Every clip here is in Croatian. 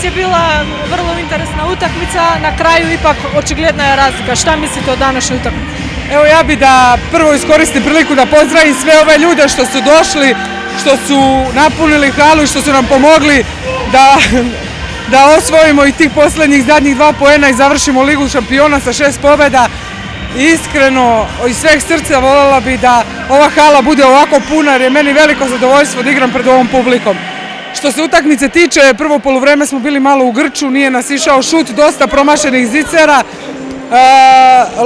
Je bila vrlo interesna utakmica, na kraju ipak očigledna je razlika. Šta mislite o današnjoj utakmici? Evo ja bi da prvo iskoristim priliku da pozdravim sve ove ljude što su došli, što su napunili halu i što su nam pomogli da osvojimo i tih posljednjih zadnjih 2 poena i završimo Ligu šampiona sa 6 pobjeda. Iskreno, iz sveg srca voljela bi da ova hala bude ovako puna jer je meni veliko zadovoljstvo da igram pred ovom publikom. Što se utakmice tiče, prvo poluvreme smo bili malo u grču, nije nas išao šut, dosta promašenih zicera,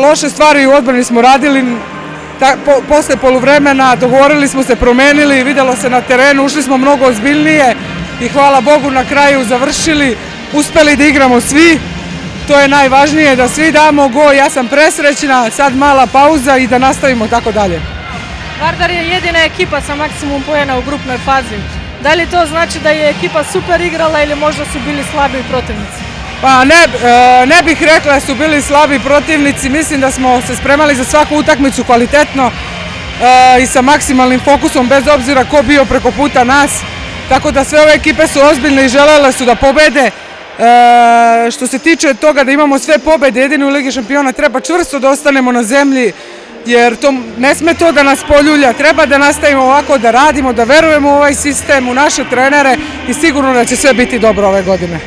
loše stvari u odbrani smo radili, posle poluvremena dogovorili smo se, promenili, vidjelo se na terenu, ušli smo mnogo ozbiljnije i hvala Bogu na kraju završili, uspeli da igramo svi, to je najvažnije, da svi damo go, ja sam presrećna, sad mala pauza i da nastavimo tako dalje. Vardar je jedina ekipa sa maksimum poena u grupnoj fazi. Da li to znači da je ekipa super igrala ili možda su bili slabi protivnici? Pa ne bih rekla da su bili slabi protivnici, mislim da smo se spremali za svaku utakmicu kvalitetno i sa maksimalnim fokusom bez obzira ko bio preko puta nas. Tako da sve ove ekipe su ozbiljne i želele su da pobede. Što se tiče toga da imamo sve pobede jedini u Ligi šampiona, treba čvrsto da ostanemo na zemlji jer ne sme to da nas poljulja, treba da nastavimo ovako da radimo, da verujemo u ovaj sistem, u naše trenere i sigurno da će sve biti dobro ove godine.